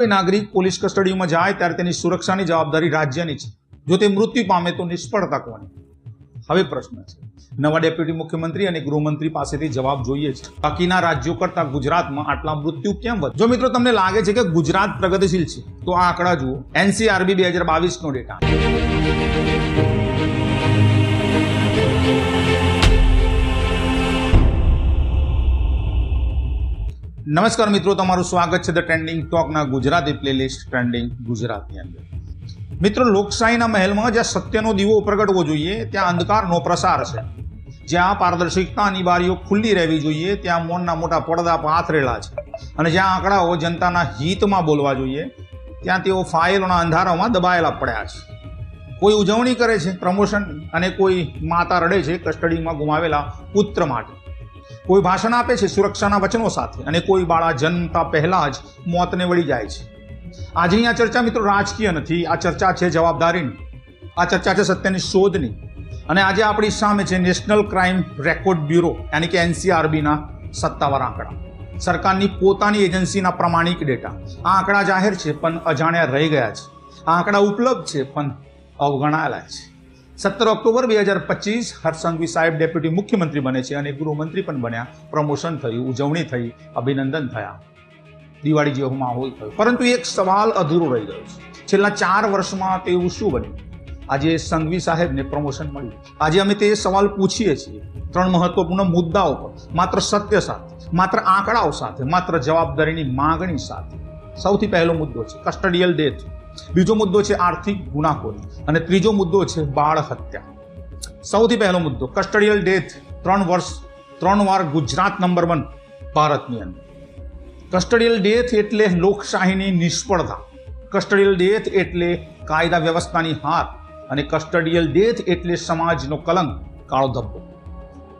કોઈ નાગરિક પોલીસ કસ્ટડીમાં જાય ત્યારે તેની સુરક્ષાની જવાબદારી રાજ્યની છે. જો તે મૃત્યુ પામે તો નિષ્ફળતા કોની? હવે પ્રશ્ન છે, નવા ડેપ્યુટી મુખ્યમંત્રી અને ગૃહમંત્રી પાસેથી જવાબ જોઈએ છે. બાકીના રાજ્યો કરતા ગુજરાતમાં આટલા મૃત્યુ કેમ વધે? જો મિત્રો તમને લાગે છે કે ગુજરાત પ્રગતિશીલ છે તો આ આંકડા જુઓ. NCRB 2022 નો ડેટા. નમસ્કાર મિત્રો, તમારું સ્વાગત છે ધ ટ્રેન્ડિંગ ટોકના ગુજરાતી પ્લેલિસ્ટ ટ્રેન્ડિંગ ગુજરાતની અંદર. મિત્રો, લોકશાહીના મહેલમાં જ્યાં સત્યનો દીવો પ્રગટવો જોઈએ ત્યાં અંધકારનો પ્રસાર છે. જ્યાં પારદર્શિકતાની બારીઓ ખુલ્લી રહેવી જોઈએ ત્યાં મૌનના મોટા પડદા પાથરેલા છે. અને જ્યાં આંકડાઓ જનતાના હિતમાં બોલવા જોઈએ ત્યાં તેઓ ફાઇલોના અંધારામાં દબાયેલા પડ્યા છે. કોઈ ઉજવણી કરે છે પ્રમોશનની અને કોઈ માતા રડે છે કસ્ટડીમાં ગુમાવેલા પુત્ર માટે. કોઈ ભાષણ આપે છે સુરક્ષાના વચનો સાથે અને કોઈ બાળા જન્મતા પહેલા જ મોતને વળી જાય છે. આજની આ ચર્ચા મિત્રો રાજકીય નથી, આ ચર્ચા છે જવાબદારીની, આ ચર્ચા છે સત્યની શોધની. અને આજે આપણી સામે છે નેશનલ ક્રાઇમ રેકોર્ડ બ્યુરો યાની કે NCRBના સત્તાવાર આંકડા, સરકારની પોતાની એજન્સીના પ્રમાણિક ડેટા. આ આંકડા જાહેર છે પણ અજાણ્યા રહી ગયા છે. આ આંકડા ઉપલબ્ધ છે પણ અવગણાયેલા છે. 17 ઓક્ટોબર 2025 હર્ષ સંઘવી સાહેબ ડેપ્યુટી મુખ્યમંત્રી બને છે અને ગૃહમંત્રી પણ બન્યા. પ્રમોશન થયું, ઉજવણી થઈ, અભિનંદન થયા, દિવાળી જેવો માહોલ થયો. પરંતુ એક સવાલ અધૂરો રહી ગયો છે. છેલ્લા 4 વર્ષમાં તેવું શું બન્યું? આજે સંઘવી સાહેબને પ્રમોશન મળ્યું. આજે અમે તે સવાલ પૂછીએ છીએ 3 મહત્વપૂર્ણ મુદ્દાઓ પર, માત્ર સત્ય સાથે, માત્ર આંકડાઓ સાથે, માત્ર જવાબદારીની માંગણી સાથે. સૌથી પહેલો મુદ્દો છે કસ્ટડિયલ ડેથ. બીજો મુદ્દો છે આર્થિક ગુનાખોરી અને ત્રીજો મુદ્દો છે બાળ હત્યા. સૌથી પહેલો મુદ્દો કસ્ટડિયલ ડેથ. 3 વાર ગુજરાત નંબર 1 ભારતની અંદર. કસ્ટડિયલ ડેથ એટલે લોકશાહીની નિષ્ફળતા. કસ્ટડિયલ ડેથ એટલે કાયદા વ્યવસ્થાની હાર અને કસ્ટડિયલ ડેથ એટલે સમાજનો કલંક, કાળો ધબ્બો.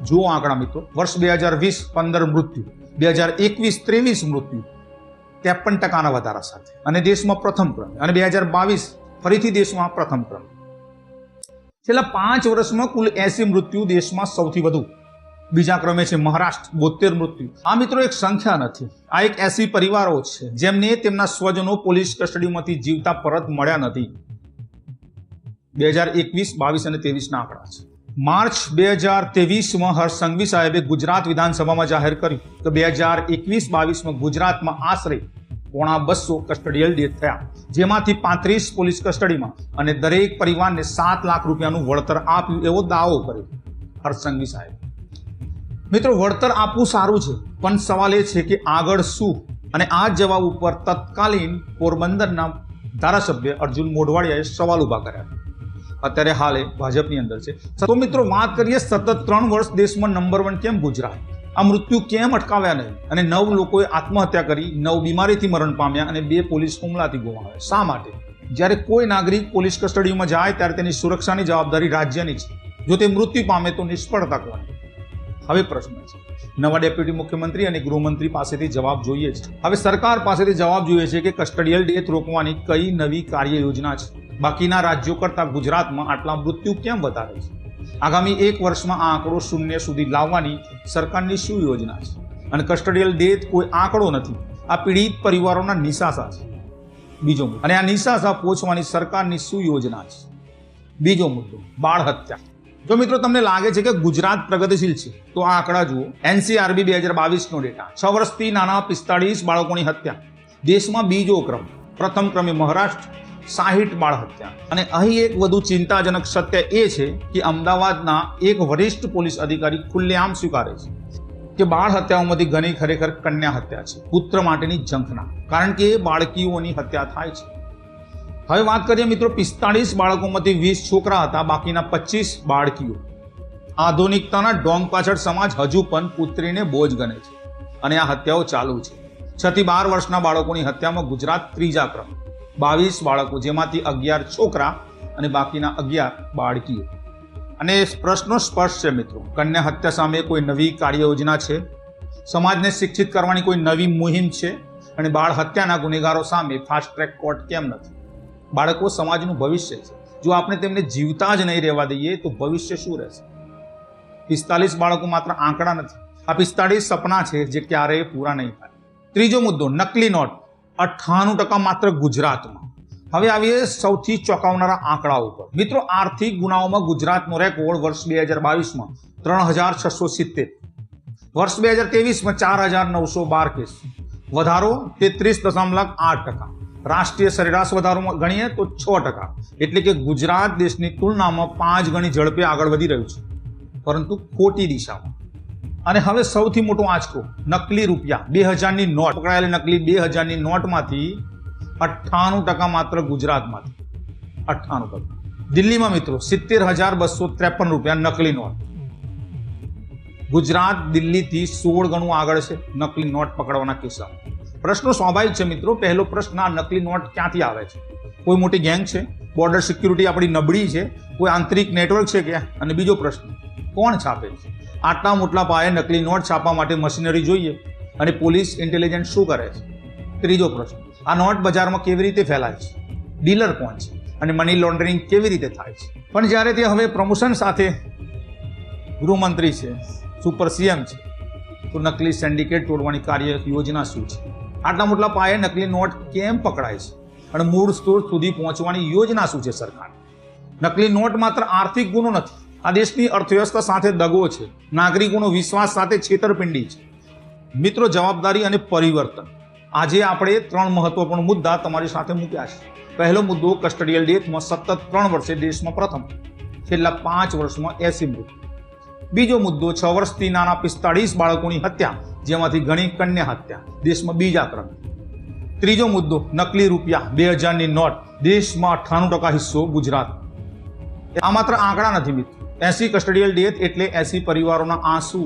જુઓ આંકડા મિત્રો, વર્ષ 2020 15 મૃત્યુ, 2021-23 મૃત્યુ 53% વધારા સાથે અને દેશમાં પ્રથમ ક્રમે, અને 2022 ફરીથી દેશમાં પ્રથમ ક્રમે. છેલ્લા 5 વર્ષમાં કુલ 80 મૃત્યુ દેશમાં સૌથી વધુ. બીજા ક્રમે છે મહારાષ્ટ્ર, 72 મૃત્યુ. આ મિત્રો એક સંખ્યા નથી, આ એક 80 પરિવારો છે જેમને તેમના સ્વજનો પોલીસ કસ્ટડીમાંથી જીવતા પરત મળ્યા નથી. 2021, 22 અને 23 ના આંકડા છે. માર્ચ 2023માં હર્ષ સંઘવી સાહેબે ગુજરાત વિધાનસભામાં જાહેર કર્યું કે 2021-22માં ગુજરાતમાં આશરે 250 કસ્ટડિયલ ડેથ થયા, જેમાંથી 35 પોલીસ કસ્ટડીમાં અને દરેક પરિવારને 7 લાખ રૂપિયાનું વળતર આપ્યું એવો દાવો કર્યો હર્ષ સંઘવી સાહેબ. મિત્રો, વળતર આપવું સારું છે પણ સવાલ એ છે કે આગળ શું? અને આ જવાબ ઉપર તત્કાલીન પોરબંદરના ધારાસભ્ય અર્જુન મોઢવાડિયાએ સવાલ ઉભા કર્યા. અત્યારે હાલે ભાજપની અંદર છે. તો મિત્રો વાત કરીએ, સતત 3 વર્ષ દેશમાં નંબર 1 કેમ ગુજરાત? આ મૃત્યુ કેમ અટકાવ્યા નહીં? અને 9 લોકોએ આત્મહત્યા કરી, 9 બીમારીથી મરણ પામ્યા અને 2 પોલીસ હુમલાથી ગુમાવ્યા. શા માટે? જ્યારે કોઈ નાગરિક પોલીસ કસ્ટડીમાં જાય ત્યારે તેની સુરક્ષાની જવાબદારી રાજ્યની છે. જો તે મૃત્યુ પામે તો નિષ્ફળતા કોની? હવે પ્રશ્ન છે, નવા ડેપ્યુટી મુખ્યમંત્રી અને ગૃહમંત્રી પાસેથી જવાબ જોઈએ છે. હવે સરકાર પાસેથી જવાબ જોઈએ છે કે કસ્ટડિયલ ડેથ રોકવાની કઈ નવી કાર્ય યોજના છે? બાકીના રાજ્યો કરતા ગુજરાતમાં આટલા મૃત્યુ કેમ વધારે છે? આગામી 1 વર્ષમાં આ આંકડો 0 સુધી લાવવાની સરકારની શું યોજના છે? અને કસ્ટડિયલ ડેથ કોઈ આંકડો નથી, આ પીડિત પરિવારોના નિશાસા છે. બીજો મુદ્દો, અને આ નિશાસા પહોંચવાની સરકારની શું યોજના છે? બીજો મુદ્દો, બાળ હત્યા. જો મિત્રો તમને લાગે છે કે ગુજરાત પ્રગતિશીલ છે તો આ આંકડા જુઓ. NCRB 2022 નો ડેટા. 6 વર્ષથી નાના 45 બાળકોની હત્યા, દેશમાં બીજો ક્રમ. પ્રથમ ક્રમે મહારાષ્ટ્ર, 60 બાળ હત્યા. અને અહીં એક વધુ ચિંતાજનક સત્ય એ છે કે અમદાવાદના એક વરિષ્ઠ પોલીસ અધિકારી ખુલ્લેઆમ સ્વીકારે છે કે બાળ હત્યાઓમાંથી ઘણી ખરેખર કન્યા હત્યા છે, પુત્ર માટેની ઝંખના, કારણ કે બાળકીઓની હત્યા થાય છે. હવે વાત કરીએ મિત્રો, 45 બાળકોમાંથી 20 છોકરા હતા, બાકીના 25 બાળકીઓ. આધુનિકતાના ઢોંગ પાછળ સમાજ હજુ પણ પુત્રીને બોજ ગણે છે અને આ હત્યાઓ ચાલુ છે. 6 થી 12 વર્ષના બાળકોની હત્યામાં ગુજરાત ત્રીજા ક્રમે. 22 બાળકો, જેમાંથી 11 છોકરા અને બાકીના 11 બાળકીઓ. અને પ્રશ્નો સ્પષ્ટ છે મિત્રો, કન્યા હત્યા સામે કોઈ નવી કાર્ય યોજના છે? સમાજને શિક્ષિત કરવાની કોઈ નવી મુહિમ છે? અને બાળ હત્યાના ગુનેગારો સામે ફાસ્ટ ટ્રેક કોર્ટ કેમ નથી? બાળકો સમાજનું ભવિષ્ય છે. જો આપણે તેમને જીવતા જ નહીં રહેવા દઈએ તો ભવિષ્ય શું રહેશે? 45 બાળકો માત્ર આંકડા નથી, આ 45 સપના છે જે ક્યારેય પૂરા નહીં થાય. ત્રીજો મુદ્દો, નકલી નોટ. 98% માત્ર ગુજરાતમાં. હવે આવીએ સૌથી ચોંકાવનારા આંકડા ઉપર. મિત્રો, આર્થિક ગુનાઓમાં ગુજરાતનો રેકોર્ડ વર્ષ 2022માં 3670, વર્ષ 2023માં 4912 કેસ, વધારો 33.8%. રાષ્ટ્રીય સરેરાશ વધારો ગણીએ તો 6%. એટલે કે ગુજરાત દેશની તુલનામાં 5 ગણી ઝડપે આગળ વધી રહ્યું છે, પરંતુ ખોટી દિશામાં. અને હવે સૌથી મોટો આંચકો, નકલી રૂપિયા 2000ની નોટ. પકડાયેલી નકલી 2000ની નોટમાંથી 98% માત્ર ગુજરાતમાંથી. 98%. દિલ્હીમાં મિત્રો 70,253 રૂપિયા નકલી નોટ. ગુજરાત દિલ્હીથી 16 ગણું આગળ છે નકલી નોટ પકડવાના કિસ્સામાં. પ્રશ્નો સ્વાભાવિક છે મિત્રો. પહેલો પ્રશ્ન, આ નકલી નોટ ક્યાંથી આવે છે? કોઈ મોટી ગેંગ છે? બોર્ડર સિક્યુરિટી આપણી નબળી છે? કોઈ આંતરિક નેટવર્ક છે કે? અને બીજો પ્રશ્ન, કોણ છાપે છે? આટલા મોટા પાયે નકલી નોટ છાપવા માટે મશીનરી જોઈએ, અને પોલીસ ઇન્ટેલિજન્સ શું કરે છે? ત્રીજો પ્રશ્ન, આ નોટ બજારમાં કેવી રીતે ફેલાય છે? ડીલર કોણ છે? અને મની લોન્ડરિંગ કેવી રીતે થાય છે? પણ જ્યારે તે હવે પ્રમોશન સાથે ગૃહમંત્રી છે, સુપર સીએમ છે, તો નકલી સિન્ડિકેટ તોડવાની કાર્ય યોજના શું છે? આટલા મોટા પાયે નકલી નોટ કેમ પકડાય છે? અને મૂળ સ્ત્રોત સુધી પહોંચવાની યોજના શું છે સરકાર? નકલી નોટ માત્ર આર્થિક ગુનો નથી, આ દેશની અર્થવ્યવસ્થા સાથે દગો છે, નાગરિકોનો વિશ્વાસ સાથે છેતરપિંડી છે. મિત્રો, જવાબદારી અને પરિવર્તન. આજે આપણે 3 મહત્વપૂર્ણ મુદ્દા તમારી સાથે મૂક્યા છે. પહેલો મુદ્દો, કસ્ટડિયલ ડેથમાં સતત 3 વર્ષે દેશમાં પ્રથમ, છેલ્લા 5 વર્ષમાં 80 મૃત્યુ. બીજો મુદ્દો, 6 વર્ષથી નાના 45 બાળકોની હત્યા, જેમાંથી ઘણી કન્યા હત્યા, દેશમાં બીજા ક્રમે. ત્રીજો મુદ્દો, નકલી રૂપિયા 2000ની નોટ, દેશમાં 98% હિસ્સો ગુજરાત. આ માત્ર આંકડા નથી મિત્રો. 80 કસ્ટડિયલ ડેથ એટલે 80 પરિવારોના આંસુ,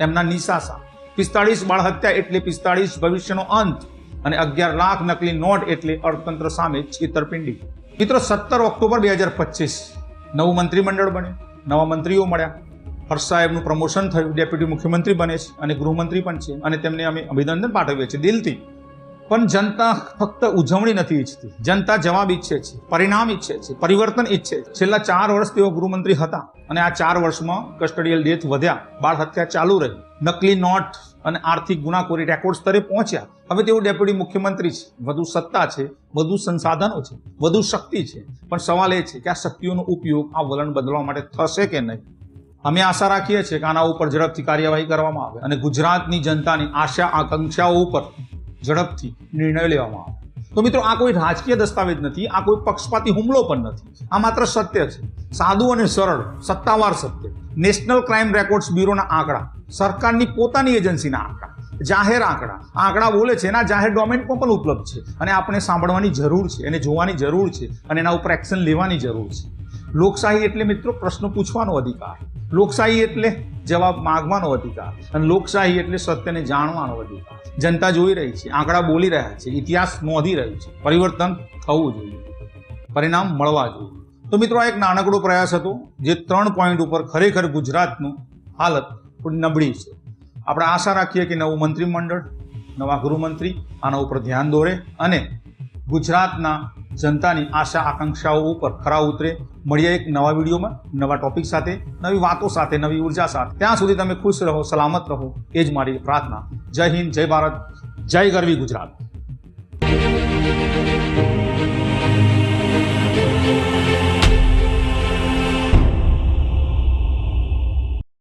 એમના નિશાસા. 45 બાળ હત્યા એટલે 45 ભવિષ્યનો અંત. અને 11 લાખ નકલી નોટ એટલે અર્થતંત્ર સામે છેતરપિંડી. મિત્રો, 17 ઓક્ટોબર 2025 નવું મંત્રીમંડળ બને, નવા મંત્રીઓ મળ્યા, હર્ષ સાહેબનું પ્રમોશન થયું, ડેપ્યુટી મુખ્યમંત્રી બને છે અને ગૃહમંત્રી પણ છે, અને તેમને અમે અભિનંદન પાઠવીએ છીએ દિલથી. પણ જનતા ફક્ત ઉજવણી નથી ઈચ્છતી, જનતા જવાબ ઈચ્છે છે, પરિણામ ઈચ્છે છે, પરિવર્તન ઈચ્છે છે. છેલ્લા 4 વર્ષ તેઓ ગૃહમંત્રી હતા, અને આ 4 વર્ષમાં કસ્ટડિયલ ડેથ વધ્યા, બાળ હત્યા ચાલુ રહી, નકલી નોટ અને આર્થિક ગુનાખોરી રેકોર્ડ સ્તરે પહોંચ્યા. હવે તેઓ ડેપ્યુટી મુખ્યમંત્રી છે, વધુ સત્તા છે, વધુ સંસાધનો છે, વધુ શક્તિ છે. પણ સવાલ એ છે કે આ શક્તિઓનો ઉપયોગ આ વલણ બદલવા માટે થશે કે નહીં? અમે આશા રાખીએ છીએ કે આના ઉપર ઝડપથી કાર્યવાહી કરવામાં આવે અને ગુજરાતની જનતાની આશા આકાંક્ષાઓ ઉપર ઝડપથી નિર્ણય લેવામાં આવે. તો મિત્રો, આ કોઈ રાજકીય દસ્તાવેજ નથી, આ કોઈ પક્ષપાતી હુમલો પણ નથી. આ માત્ર સત્ય છે, સાદું અને સરળ, સત્તાવાર સત્ય. નેશનલ ક્રાઇમ રેકોર્ડ્સ બ્યુરોના આંકડા, સરકારની પોતાની એજન્સીના આંકડા, જાહેર આંકડા. આંકડા બોલે છે, એના જાહેર ડોમેન્ટમાં પણ ઉપલબ્ધ છે, અને આપણે સાંભળવાની જરૂર છે, એને જોવાની જરૂર છે, અને એના ઉપર એક્શન લેવાની જરૂર છે. લોકશાહી એટલે મિત્રો પ્રશ્ન પૂછવાનો અધિકાર, લોકશાહી એટલે જવાબ માંગવાનો અધિકાર, અને લોકશાહી એટલે સત્યને જાણવાનો અધિકાર. જનતા જોઈ રહી છે, આંકડા બોલી રહ્યા છે, ઇતિહાસ નોંધી રહ્યું છે. પરિવર્તન થવું જોઈએ, પરિણામ મળવા જોઈએ. તો મિત્રો, આ એક નાનકડો પ્રયાસ હતો, જે 3 પોઈન્ટ ઉપર ખરેખર ગુજરાતનું હાલત થોડી નબળી છે. આપણે આશા રાખીએ કે નવું મંત્રીમંડળ, નવા ગૃહમંત્રી આના ઉપર ધ્યાન દોરે અને ગુજરાતના જનતાની આશા આકાંક્ષાઓ ઉપર ખરા ઉતરે. મળીએ એક નવા વિડીયોમાં, નવા ટોપિક સાથે, નવી વાતો સાથે, નવી ઉર્જા સાથે. ત્યાં સુધી તમે ખુશ રહો, સલામત રહો, એ જ મારી પ્રાર્થના. જય હિન્દ, જય ભારત, જય ગરવી ગુજરાત.